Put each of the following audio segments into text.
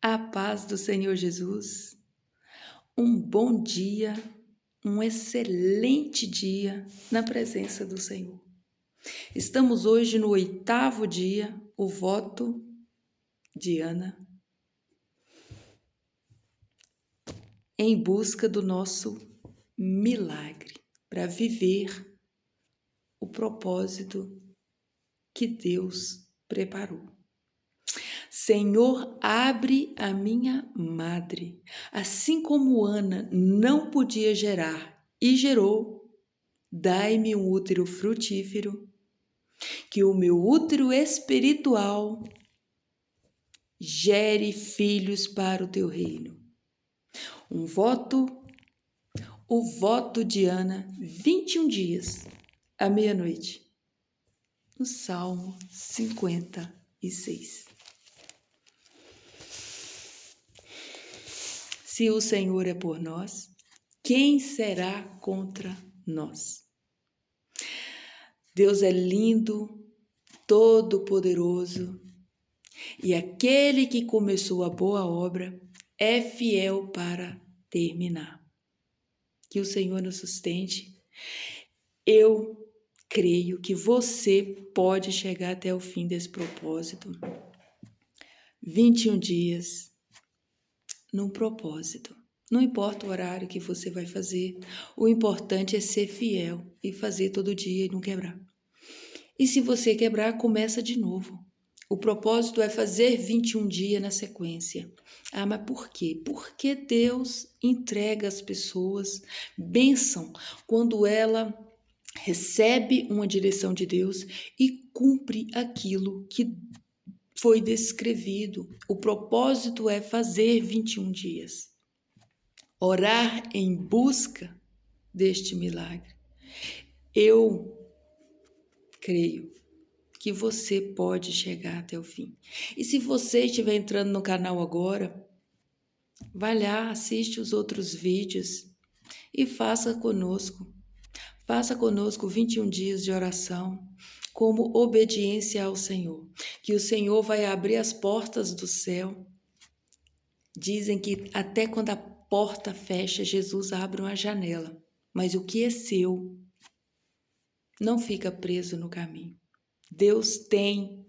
A paz do Senhor Jesus, um bom dia, um excelente dia na presença do Senhor. Estamos hoje no 8º dia, o voto de Ana, em busca do nosso milagre, para viver o propósito que Deus preparou. Senhor, abre a minha madre, assim como Ana não podia gerar e gerou, dai-me um útero frutífero, que o meu útero espiritual gere filhos para o teu reino. O voto de Ana, 21 dias, à meia-noite, no Salmo 56. Se o Senhor é por nós, quem será contra nós? Deus é lindo, todo-poderoso, e aquele que começou a boa obra é fiel para terminar. Que o Senhor nos sustente. Eu creio que você pode chegar até o fim desse propósito. 21 dias num propósito. Não importa o horário que você vai fazer, o importante é ser fiel e fazer todo dia e não quebrar. E se você quebrar, começa de novo. O propósito é fazer 21 dias na sequência. Ah, mas por quê? Porque Deus entrega às pessoas bênção quando ela recebe uma direção de Deus e cumpre aquilo que foi descrevido. O propósito é fazer 21 dias. Orar em busca deste milagre. Eu creio que você pode chegar até o fim. E se você estiver entrando no canal agora, vai lá, assiste os outros vídeos e faça conosco. Faça conosco 21 dias de oração como obediência ao Senhor. Que o Senhor vai abrir as portas do céu. Dizem que até quando a porta fecha, Jesus abre uma janela. Mas o que é seu não fica preso no caminho. Deus tem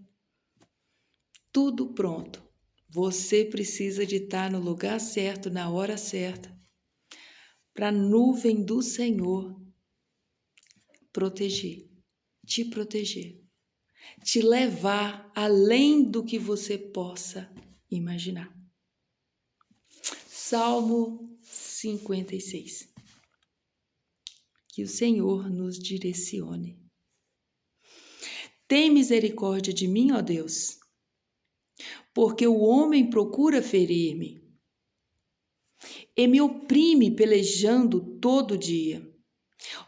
tudo pronto. Você precisa de estar no lugar certo, na hora certa, para a nuvem do Senhor te proteger, te levar além do que você possa imaginar. Salmo 56. Que o Senhor nos direcione. Tem misericórdia de mim, ó Deus, porque o homem procura ferir-me e me oprime pelejando todo dia.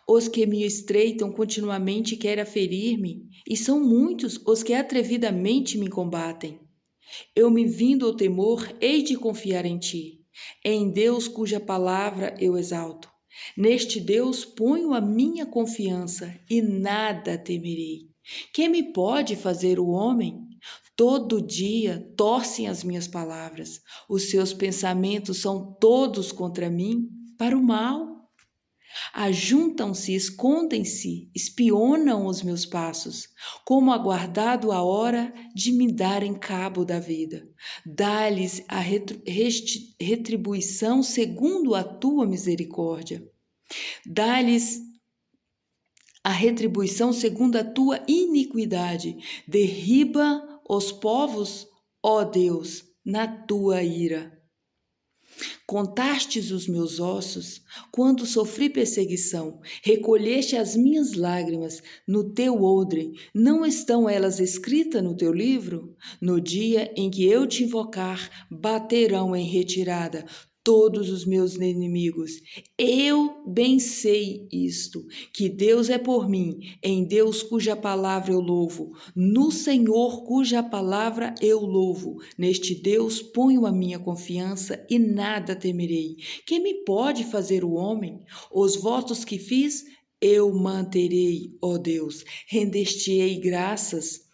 Os que me estreitam continuamente querem ferir-me, e são muitos os que atrevidamente me combatem. Eu me vindo ao temor, hei de confiar em ti, em Deus cuja palavra eu exalto. Neste Deus ponho a minha confiança e nada temerei. Que me pode fazer o homem? Todo dia torcem as minhas palavras. Os seus pensamentos são todos contra mim, para o mal. Ajuntam-se, escondem-se, espionam os meus passos, como aguardado a hora de me darem cabo da vida. Dá-lhes a retribuição segundo a tua misericórdia. Dá-lhes a retribuição segundo a tua iniquidade. Derriba os povos, ó Deus, na tua ira. Contastes os meus ossos quando sofri perseguição, recolheste as minhas lágrimas no teu odre. Não estão elas escritas no teu livro? No dia em que eu te invocar, baterão em retirada todos os meus inimigos. Eu bem sei isto, que Deus é por mim, em Deus cuja palavra eu louvo, no Senhor cuja palavra eu louvo. Neste Deus ponho a minha confiança e nada temerei. Quem me pode fazer o homem? Os votos que fiz, eu manterei, ó Deus. Render-te-ei graças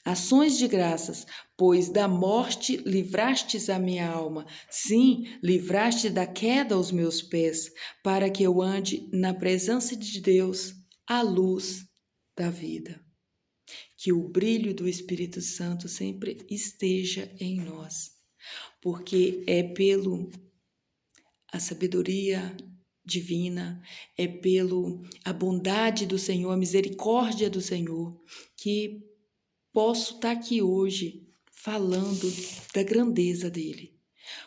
Ações de graças, pois da morte livrastes a minha alma. Sim, livraste da queda os meus pés, para que eu ande na presença de Deus, a luz da vida. Que o brilho do Espírito Santo sempre esteja em nós, porque é pelo a sabedoria divina, é pelo a bondade do Senhor, a misericórdia do Senhor, que posso estar aqui hoje falando da grandeza dele,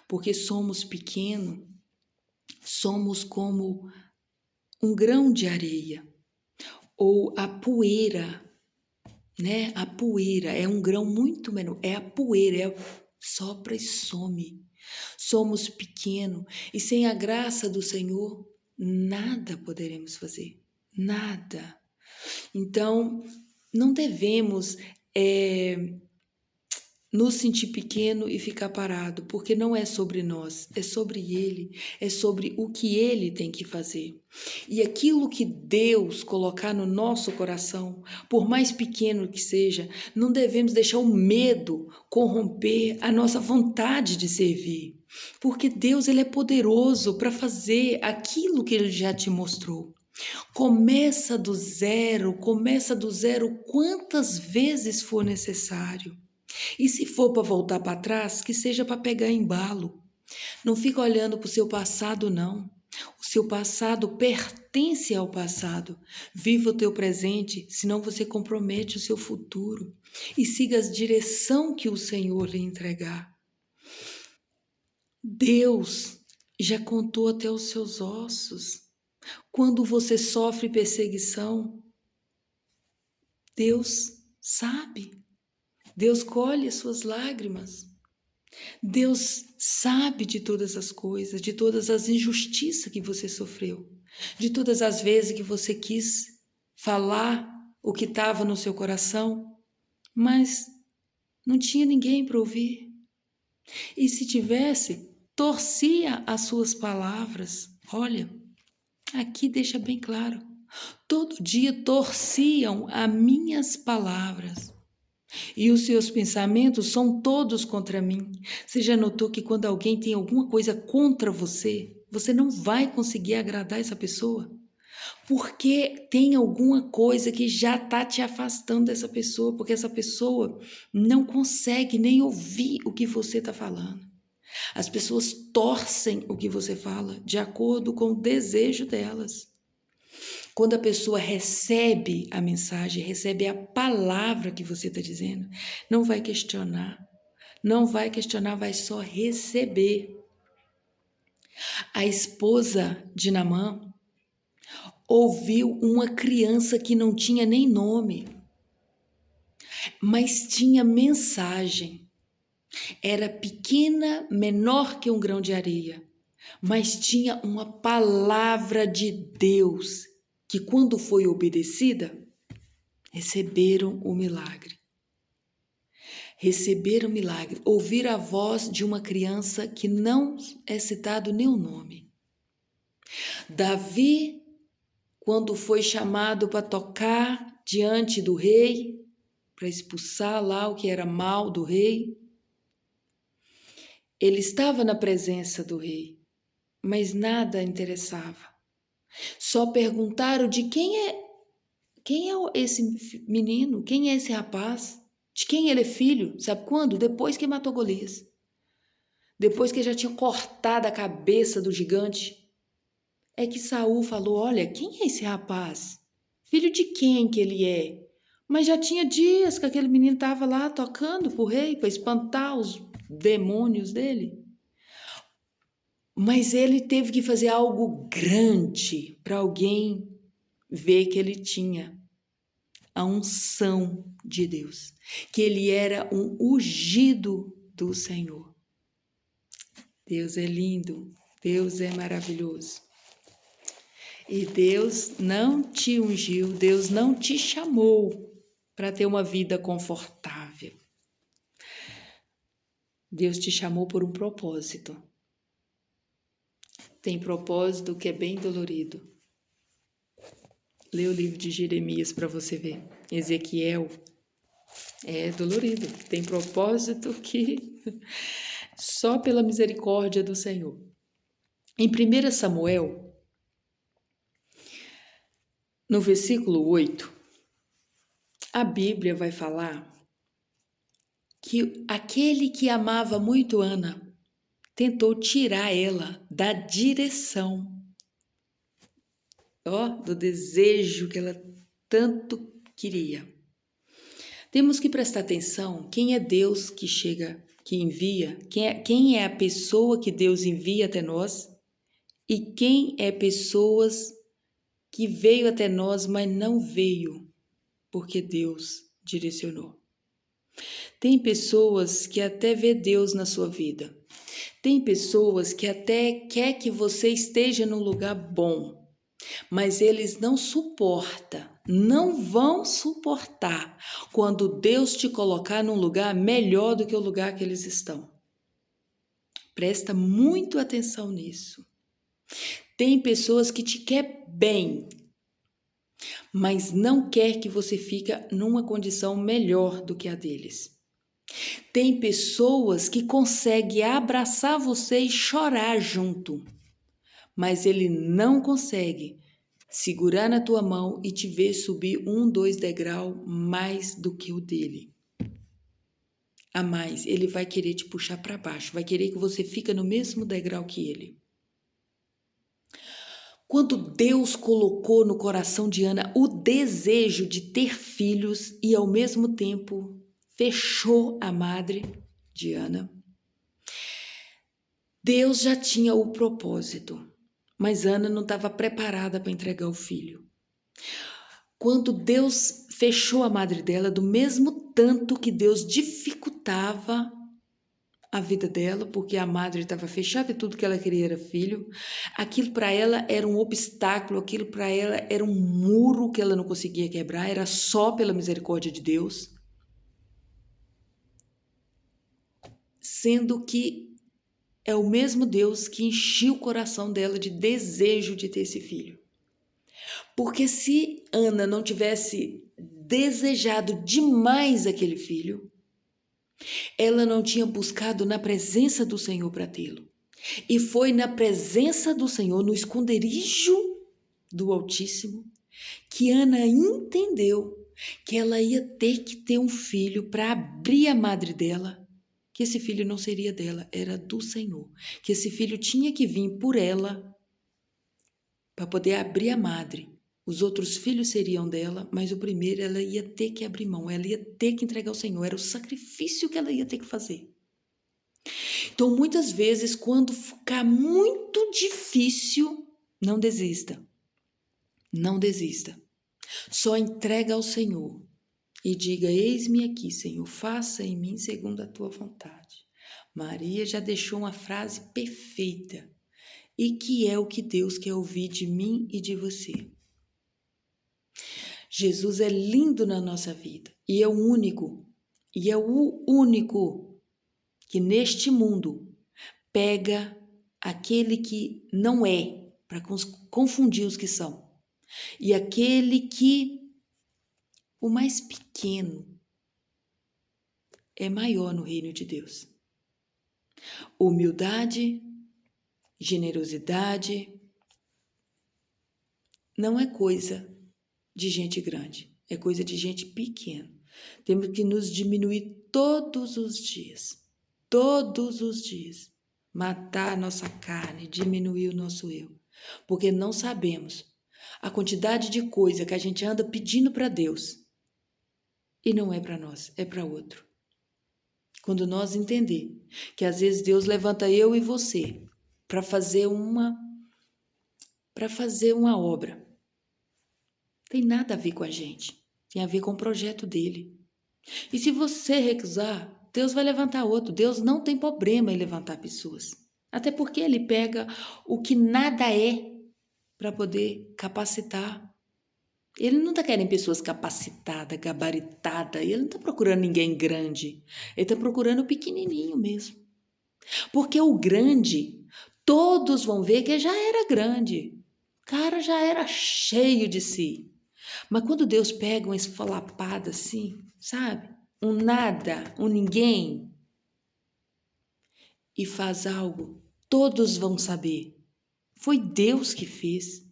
porque somos pequenos, somos como um grão de areia, ou a poeira, né? A poeira é um grão muito menor, é a poeira, sopra e some. Somos pequenos e sem a graça do Senhor, nada poderemos fazer, nada. Então, não devemos nos sentir pequeno e ficar parado, porque não é sobre nós, é sobre Ele, é sobre o que Ele tem que fazer. E aquilo que Deus colocar no nosso coração, por mais pequeno que seja, não devemos deixar o medo corromper a nossa vontade de servir, porque Deus ele é poderoso para fazer aquilo que Ele já te mostrou. Começa do zero quantas vezes for necessário. E se for para voltar para trás, que seja para pegar embalo. Não fica olhando para o seu passado, não. O seu passado pertence ao passado. Viva o teu presente, senão você compromete o seu futuro. E siga a direção que o Senhor lhe entregar. Deus já contou até os seus ossos. Quando você sofre perseguição, Deus sabe. Deus colhe as suas lágrimas. Deus sabe de todas as coisas, de todas as injustiças que você sofreu, de todas as vezes que você quis falar o que estava no seu coração, mas não tinha ninguém para ouvir. E se tivesse, torcia as suas palavras. Olha, aqui deixa bem claro. Todo dia torciam as minhas palavras. E os seus pensamentos são todos contra mim. Você já notou que quando alguém tem alguma coisa contra você, você não vai conseguir agradar essa pessoa? Porque tem alguma coisa que já está te afastando dessa pessoa, porque essa pessoa não consegue nem ouvir o que você está falando. As pessoas torcem o que você fala de acordo com o desejo delas. Quando a pessoa recebe a mensagem, recebe a palavra que você está dizendo, não vai questionar. Não vai questionar, vai só receber. A esposa de Naamã ouviu uma criança que não tinha nem nome, mas tinha mensagem. Era pequena, menor que um grão de areia, mas tinha uma palavra de Deus que, quando foi obedecida, receberam o milagre. Receberam o milagre. Ouvir a voz de uma criança que não é citado nem o nome. Davi, quando foi chamado para tocar diante do rei, para expulsar lá o que era mal do rei, ele estava na presença do rei, mas nada interessava. Só perguntaram de quem é esse menino, quem é esse rapaz, de quem ele é filho, sabe quando? Depois que matou Golias. Depois que já tinha cortado a cabeça do gigante, é que Saul falou, olha, quem é esse rapaz? Filho de quem que ele é? Mas já tinha dias que aquele menino estava lá tocando pro rei para espantar os demônios dele. Mas ele teve que fazer algo grande para alguém ver que ele tinha a unção de Deus, que ele era um ungido do Senhor. Deus é lindo, Deus é maravilhoso. E Deus não te ungiu, Deus não te chamou para ter uma vida confortável. Deus te chamou por um propósito. Tem propósito que é bem dolorido. Lê o livro de Jeremias para você ver. Ezequiel, É dolorido. Tem propósito que só pela misericórdia do Senhor. Em 1 Samuel, no versículo 8, a Bíblia vai falar que aquele que amava muito Ana tentou tirar ela da direção, do desejo que ela tanto queria. Temos que prestar atenção quem é Deus que chega, que envia, quem é a pessoa que Deus envia até nós e quem é pessoas que veio até nós, mas não veio porque Deus direcionou. Tem pessoas que até vê Deus na sua vida. Tem pessoas que até quer que você esteja num lugar bom, mas eles não vão suportar quando Deus te colocar num lugar melhor do que o lugar que eles estão. Presta muito atenção nisso. Tem pessoas que te quer bem, mas não quer que você fique numa condição melhor do que a deles. Tem pessoas que conseguem abraçar você e chorar junto, mas ele não consegue segurar na tua mão e te ver subir 2 degraus mais do que o dele. A mais, ele vai querer te puxar para baixo, vai querer que você fique no mesmo degrau que ele. Quando Deus colocou no coração de Ana o desejo de ter filhos e ao mesmo tempo fechou a madre de Ana, Deus já tinha o propósito, mas Ana não estava preparada para entregar o filho. Quando Deus fechou a madre dela, do mesmo tanto que Deus dificultava a vida dela, porque a madre estava fechada e tudo que ela queria era filho, aquilo para ela era um obstáculo, aquilo para ela era um muro que ela não conseguia quebrar, era só pela misericórdia de Deus. Sendo que é o mesmo Deus que encheu o coração dela de desejo de ter esse filho. Porque se Ana não tivesse desejado demais aquele filho, ela não tinha buscado na presença do Senhor para tê-lo. E foi na presença do Senhor, no esconderijo do Altíssimo, que Ana entendeu que ela ia ter que ter um filho para abrir a madre dela, que esse filho não seria dela, era do Senhor, que esse filho tinha que vir por ela para poder abrir a madre. Os outros filhos seriam dela, mas o primeiro ela ia ter que abrir mão, ela ia ter que entregar ao Senhor, era o sacrifício que ela ia ter que fazer. Então, muitas vezes, quando ficar muito difícil, não desista. Não desista. Só entrega ao Senhor e diga: eis-me aqui, Senhor, faça em mim segundo a tua vontade. Maria já deixou uma frase perfeita e que é o que Deus quer ouvir de mim e de você. Jesus é lindo na nossa vida e é o único que neste mundo pega aquele que não é para confundir os que são e aquele que o mais pequeno é maior no reino de Deus. Humildade, generosidade não é coisa de gente grande, é coisa de gente pequena. Temos que nos diminuir todos os dias, matar a nossa carne, diminuir o nosso eu, porque não sabemos a quantidade de coisa que a gente anda pedindo para Deus e não é para nós, é para outro. Quando nós entender que às vezes Deus levanta eu e você para fazer uma obra, tem nada a ver com a gente, tem a ver com o projeto dele. E se você recusar, Deus vai levantar outro. Deus não tem problema em levantar pessoas, até porque ele pega o que nada é para poder capacitar. Ele não está querendo pessoas capacitadas, gabaritadas, ele não está procurando ninguém grande, ele está procurando o pequenininho mesmo. Porque o grande, todos vão ver que já era grande, o cara já era cheio de si. Mas quando Deus pega uma esfalapada assim, sabe? um nada, um ninguém, e faz algo, todos vão saber. Foi Deus que fez.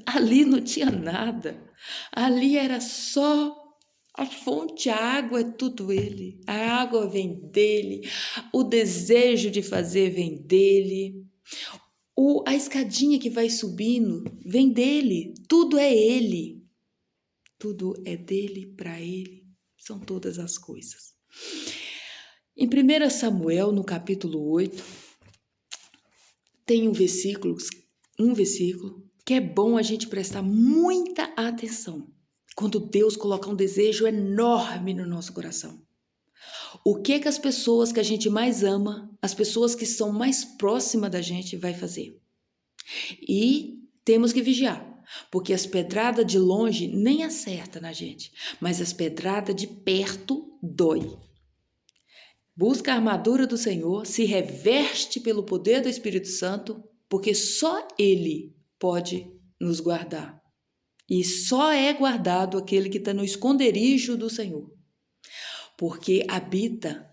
Ali não tinha nada. Ali era só a fonte, a água é tudo ele. A água vem dele, o desejo de fazer vem dele. A escadinha que vai subindo vem dele. Tudo é ele. Tudo é dele, para ele. São todas as coisas. Em 1 Samuel, no capítulo 8, tem um versículo que é bom a gente prestar muita atenção. Quando Deus coloca um desejo enorme no nosso coração. O que as pessoas que a gente mais ama, as pessoas que são mais próximas da gente vai fazer? E temos que vigiar, porque as pedradas de longe nem acertam na gente, mas as pedradas de perto dói. Busca a armadura do Senhor, se reveste pelo poder do Espírito Santo, porque só Ele pode nos guardar. E só é guardado aquele que está no esconderijo do Senhor, porque habita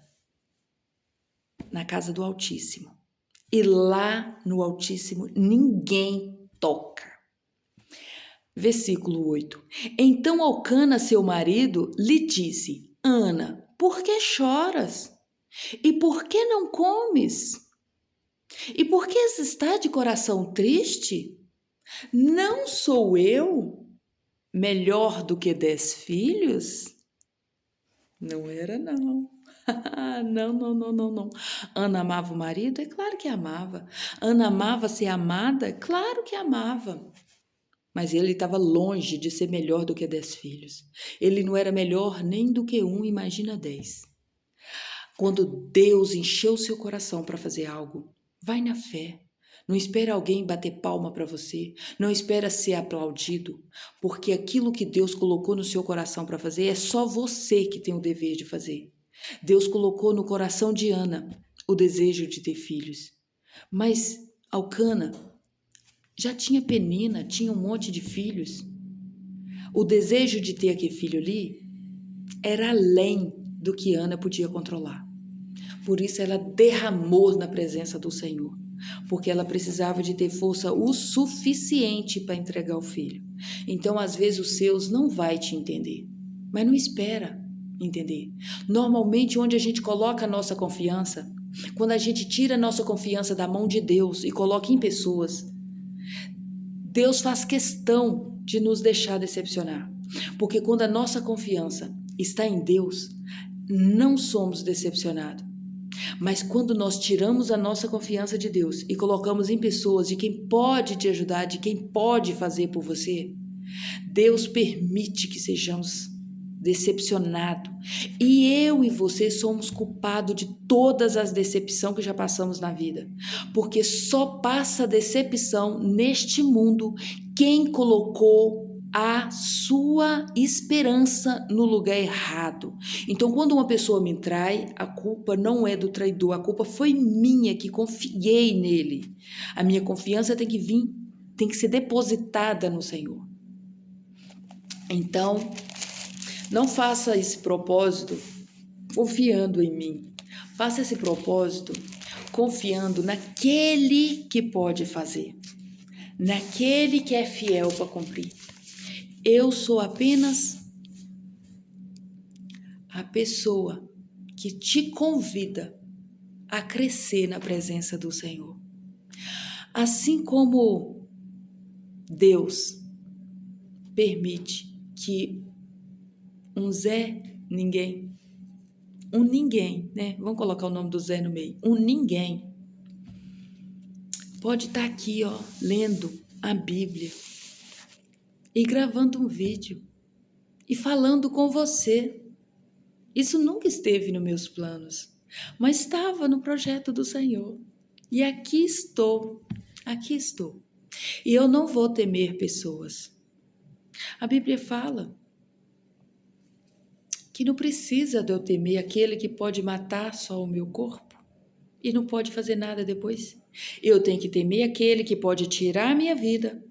na casa do Altíssimo. E lá no Altíssimo ninguém toca. Versículo 8. Então Elcana, seu marido, lhe disse: Ana, por que choras? E por que não comes? E por que está de coração triste? Não sou eu melhor do que 10 filhos? Não era, não. Não. Ana amava o marido? É claro que amava. Ana amava ser amada? Claro que amava. Mas ele estava longe de ser melhor do que 10 filhos. Ele não era melhor nem do que um, imagina 10. Quando Deus encheu seu coração para fazer algo, vai na fé. Não espera alguém bater palma para você. Não espera ser aplaudido. Porque aquilo que Deus colocou no seu coração para fazer é só você que tem o dever de fazer. Deus colocou no coração de Ana o desejo de ter filhos. Mas Elcana já tinha Penina, tinha um monte de filhos. O desejo de ter aquele filho ali era além do que Ana podia controlar. Por isso ela derramou na presença do Senhor, porque ela precisava de ter força o suficiente para entregar o filho. Então, às vezes, os seus não vai te entender, mas não espera entender. Normalmente, onde a gente coloca a nossa confiança, quando a gente tira a nossa confiança da mão de Deus e coloca em pessoas, Deus faz questão de nos deixar decepcionar, porque quando a nossa confiança está em Deus, não somos decepcionados. Mas quando nós tiramos a nossa confiança de Deus e colocamos em pessoas, de quem pode te ajudar, de quem pode fazer por você, Deus permite que sejamos decepcionados. E eu e você somos culpados de todas as decepções que já passamos na vida. Porque só passa decepção neste mundo quem colocou a sua esperança no lugar errado. Então, quando uma pessoa me trai, a culpa não é do traidor, a culpa foi minha que confiei nele. A minha confiança tem que vir, tem que ser depositada no Senhor. Então, não faça esse propósito confiando em mim. Faça esse propósito confiando naquele que pode fazer, naquele que é fiel para cumprir. Eu sou apenas a pessoa que te convida a crescer na presença do Senhor. Assim como Deus permite que um ninguém, né? Vamos colocar o nome do Zé no meio. Um ninguém pode estar aqui, ó, lendo a Bíblia e gravando um vídeo e falando com você. Isso nunca esteve nos meus planos, mas estava no projeto do Senhor. E aqui estou. E eu não vou temer pessoas. A Bíblia fala que não precisa de eu temer aquele que pode matar só o meu corpo e não pode fazer nada depois. Eu tenho que temer aquele que pode tirar a minha vida,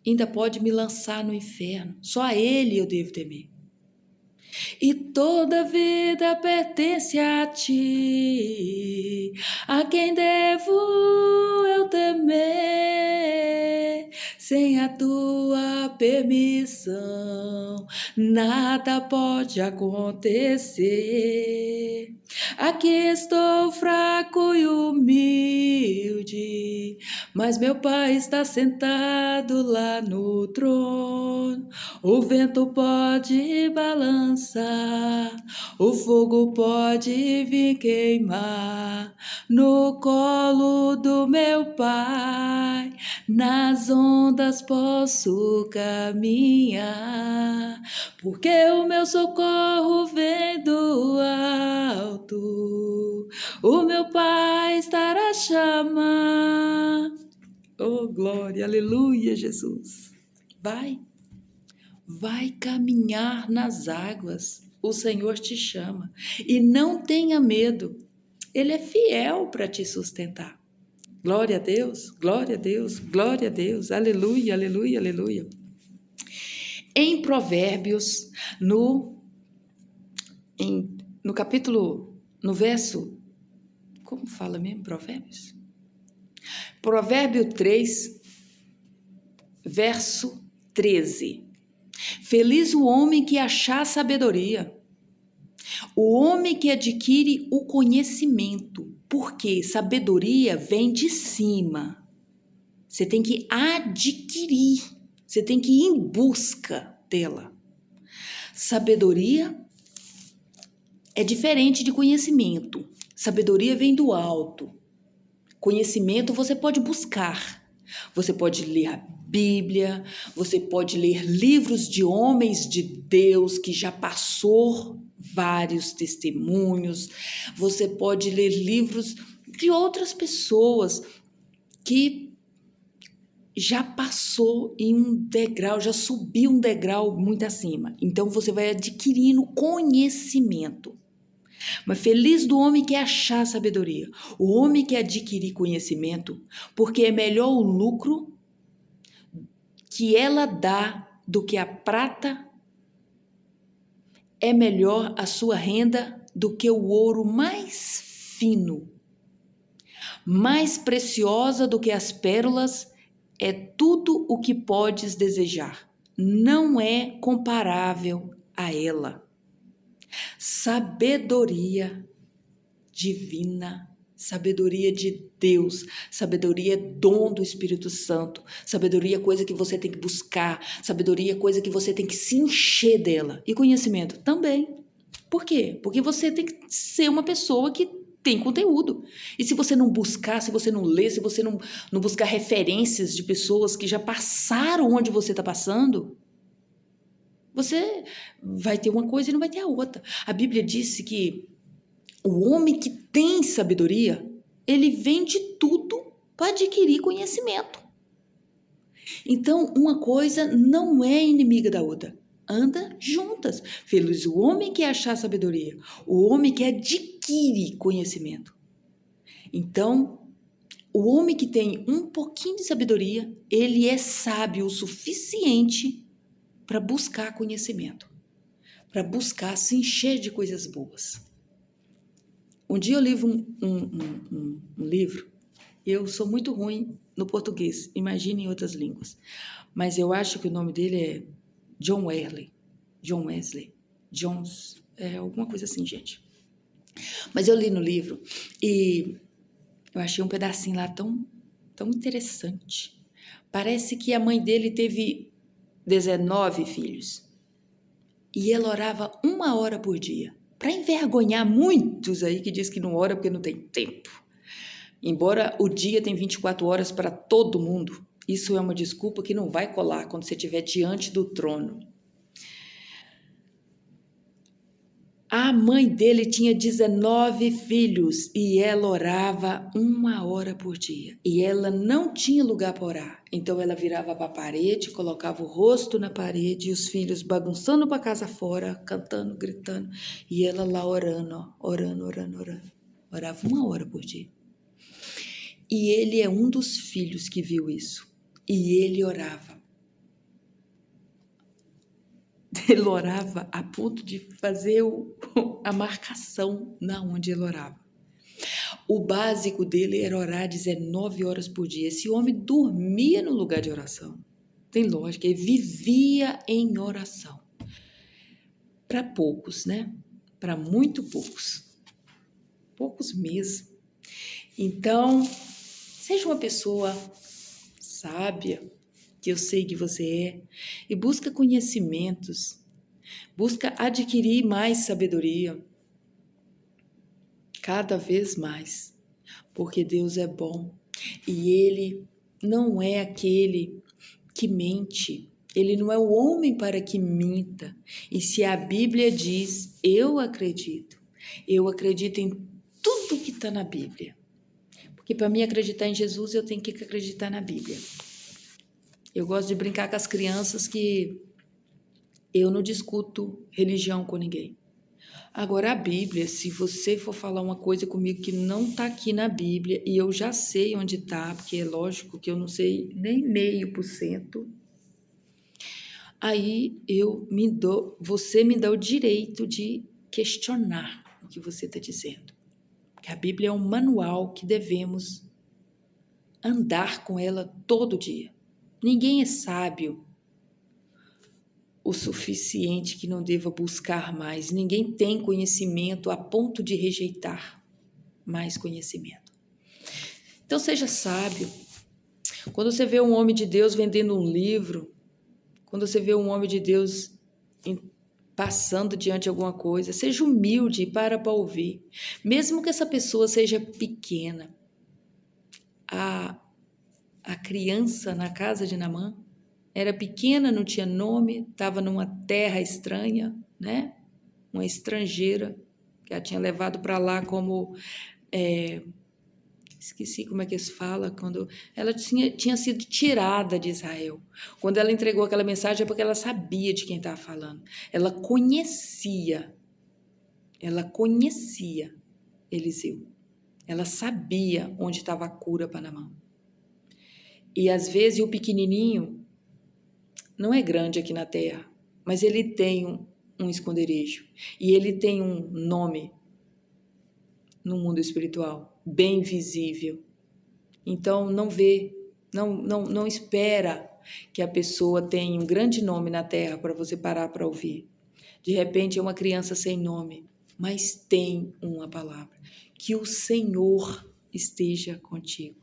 ainda pode me lançar no inferno. Só a ele eu devo temer. E toda vida pertence a ti, a quem devo eu temer, sem a tua permissão, nada pode acontecer. Aqui estou fraco e humilde, mas meu Pai está sentado lá no trono. O vento pode balançar, o fogo pode vir queimar no colo do meu Pai. Nas ondas posso caminhar, porque o meu socorro vem do alto. O meu Pai estará a chamar. Oh, glória, aleluia, Jesus. Vai caminhar nas águas. O Senhor te chama. E não tenha medo. Ele é fiel para te sustentar. Glória a Deus, glória a Deus, glória a Deus. Aleluia, aleluia, aleluia. Em Provérbios, no capítulo, no verso, como fala mesmo Provérbios? Provérbio 3, verso 13. Feliz o homem que achar sabedoria, o homem que adquire o conhecimento, porque sabedoria vem de cima. Você tem que adquirir, você tem que ir em busca dela. Sabedoria é diferente de conhecimento. Sabedoria vem do alto. Conhecimento você pode buscar. Você pode ler a Bíblia, você pode ler livros de homens de Deus que já passou vários testemunhos. Você pode ler livros de outras pessoas que já passou em um degrau, já subiu um degrau muito acima. Então você vai adquirindo conhecimento. Mas feliz do homem que achar sabedoria, o homem que adquirir conhecimento, porque é melhor o lucro que ela dá do que a prata, é melhor a sua renda do que o ouro mais fino. Mais preciosa do que as pérolas é tudo o que podes desejar. Não é comparável a ela. Sabedoria divina, sabedoria de Deus, sabedoria dom do Espírito Santo, sabedoria é coisa que você tem que buscar, sabedoria é coisa que você tem que se encher dela. E conhecimento também. Por quê? Porque você tem que ser uma pessoa que tem conteúdo. E se você não buscar, se você não ler, se você não buscar referências de pessoas que já passaram onde você está passando, você vai ter uma coisa e não vai ter a outra. A Bíblia disse que o homem que tem sabedoria, ele vende tudo para adquirir conhecimento. Então, uma coisa não é inimiga da outra. Anda juntas. Feliz o homem que achar sabedoria, o homem que adquire conhecimento. Então, o homem que tem um pouquinho de sabedoria, ele é sábio o suficiente para buscar conhecimento, para buscar se encher de coisas boas. Um dia eu li um livro, eu sou muito ruim no português, imagine em outras línguas, mas eu acho que o nome dele é John Wesley, alguma coisa assim, gente. Mas eu li no livro e eu achei um pedacinho lá tão interessante. Parece que a mãe dele teve 19 filhos e ela orava 1 hora por dia. Para envergonhar muitos aí que diz que não ora porque não tem tempo. Embora o dia tem 24 horas para todo mundo, isso é uma desculpa que não vai colar quando você estiver diante do trono. A mãe dele tinha 19 filhos e ela orava 1 hora por dia. E ela não tinha lugar para orar. Então ela virava para a parede, colocava o rosto na parede e os filhos bagunçando para casa fora, cantando, gritando. E ela lá orando. Orava 1 hora por dia. E ele é um dos filhos que viu isso. E ele orava. Ele orava a ponto de fazer a marcação na onde ele orava. O básico dele era orar 19 horas por dia. Esse homem dormia no lugar de oração. Tem lógica, ele vivia em oração. Para poucos, né? Para muito poucos. Poucos mesmo. Então, seja uma pessoa sábia, que eu sei que você é, e busca conhecimentos, busca adquirir mais sabedoria, cada vez mais, porque Deus é bom e Ele não é aquele que mente, Ele não é o homem para que minta. E se a Bíblia diz, eu acredito em tudo que está na Bíblia. Porque para mim acreditar em Jesus, eu tenho que acreditar na Bíblia. Eu gosto de brincar com as crianças que eu não discuto religião com ninguém. Agora, a Bíblia, se você for falar uma coisa comigo que não está aqui na Bíblia, e eu já sei onde está, porque é lógico que eu não sei nem 0,5%, aí você me dá o direito de questionar o que você está dizendo. Porque a Bíblia é um manual que devemos andar com ela todo dia. Ninguém é sábio o suficiente que não deva buscar mais. Ninguém tem conhecimento a ponto de rejeitar mais conhecimento. Então seja sábio. Quando você vê um homem de Deus vendendo um livro, quando você vê um homem de Deus passando diante de alguma coisa, seja humilde e para ouvir. Mesmo que essa pessoa seja pequena. A criança na casa de Naamã era pequena, não tinha nome, estava numa terra estranha, né? Uma estrangeira que a tinha levado para lá como... esqueci como é que se fala, quando ela tinha sido tirada de Israel. Quando ela entregou aquela mensagem é porque ela sabia de quem estava falando. Ela conhecia Eliseu. Ela sabia onde estava a cura para Naamã. E às vezes o pequenininho não é grande aqui na terra, mas ele tem um esconderijo e ele tem um nome no mundo espiritual, bem visível. Então não espera que a pessoa tenha um grande nome na terra para você parar para ouvir. De repente é uma criança sem nome, mas tem uma palavra. Que o Senhor esteja contigo.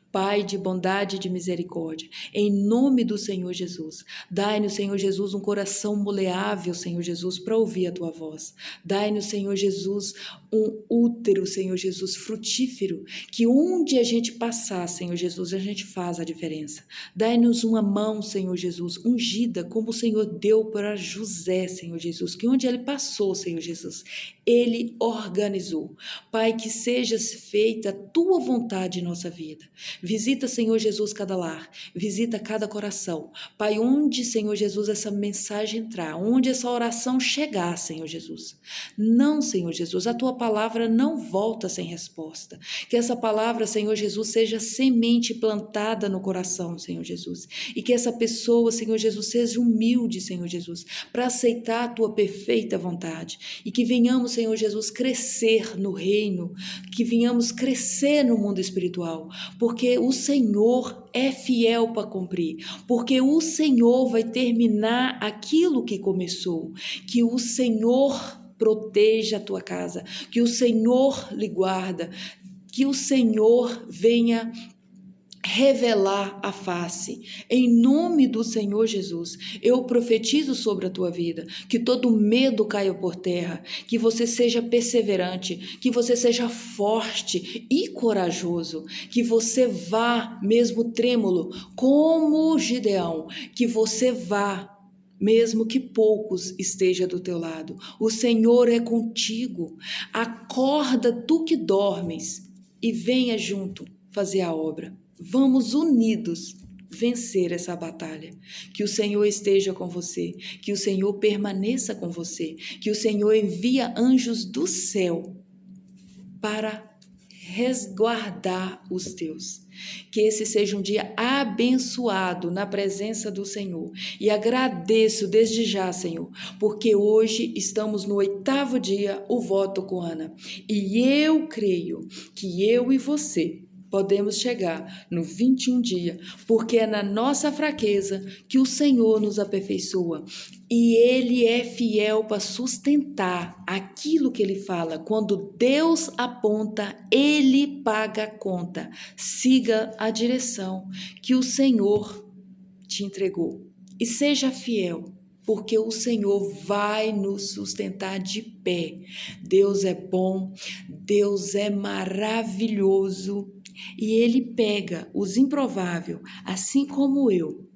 Pai de bondade e de misericórdia, em nome do Senhor Jesus, dai-nos, Senhor Jesus, um coração moleável, Senhor Jesus, para ouvir a Tua voz. Dai-nos, Senhor Jesus, um útero, Senhor Jesus, frutífero, que onde a gente passar, Senhor Jesus, a gente faz a diferença. Dai-nos uma mão, Senhor Jesus, ungida, como o Senhor deu para José, Senhor Jesus, que onde ele passou, Senhor Jesus, ele organizou. Pai, que seja feita a Tua vontade em nossa vida. Visita, Senhor Jesus, cada lar, visita cada coração. Pai, onde, Senhor Jesus, essa mensagem entrar, onde essa oração chegar, Senhor Jesus. Não, Senhor Jesus, a Tua palavra não volta sem resposta. Que essa palavra, Senhor Jesus, seja semente plantada no coração, Senhor Jesus. E que essa pessoa, Senhor Jesus, seja humilde, Senhor Jesus, para aceitar a Tua perfeita vontade. E que venhamos, Senhor Jesus, crescer no reino, que venhamos crescer no mundo espiritual, porque o Senhor é fiel para cumprir, porque o Senhor vai terminar aquilo que começou, que o Senhor proteja a tua casa, que o Senhor lhe guarda, que o Senhor venha revelar a face. Em nome do Senhor Jesus, eu profetizo sobre a tua vida, que todo medo caia por terra, que você seja perseverante, que você seja forte e corajoso, que você vá mesmo trêmulo, como Gideão, que você vá mesmo que poucos estejam do teu lado. O Senhor é contigo. Acorda tu que dormes e venha junto fazer a obra. Vamos unidos vencer essa batalha. Que o Senhor esteja com você, que o Senhor permaneça com você, que o Senhor envia anjos do céu para resguardar os teus. Que esse seja um dia abençoado na presença do Senhor. E agradeço desde já, Senhor, porque hoje estamos no 8º dia, o voto com Ana. E eu creio que eu e você podemos chegar no 21 dia, porque é na nossa fraqueza que o Senhor nos aperfeiçoa. E Ele é fiel para sustentar aquilo que Ele fala. Quando Deus aponta, Ele paga a conta. Siga a direção que o Senhor te entregou. E seja fiel, porque o Senhor vai nos sustentar de pé. Deus é bom, Deus é maravilhoso. E Ele pega os improváveis, assim como eu,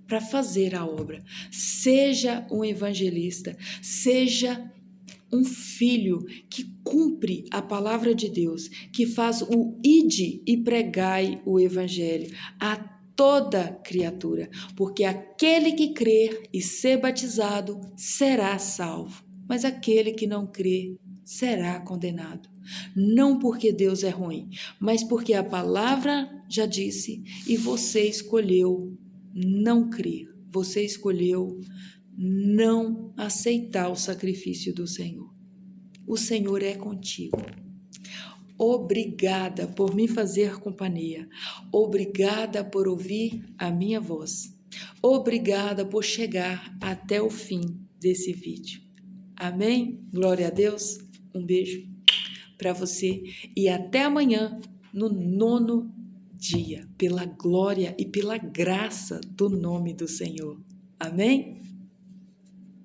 para fazer a obra. Seja um evangelista, seja um filho que cumpre a palavra de Deus, que faz o ide e pregai o evangelho a toda criatura, porque aquele que crer e ser batizado será salvo, mas aquele que não crer será condenado. Não porque Deus é ruim, mas porque a palavra já disse e você escolheu não crer, você escolheu não aceitar o sacrifício do Senhor. O Senhor é contigo. Obrigada por me fazer companhia. Obrigada por ouvir a minha voz. Obrigada por chegar até o fim desse vídeo. Amém? Glória a Deus. Um beijo para você e até amanhã no 9º dia, pela glória e pela graça do nome do Senhor. Amém?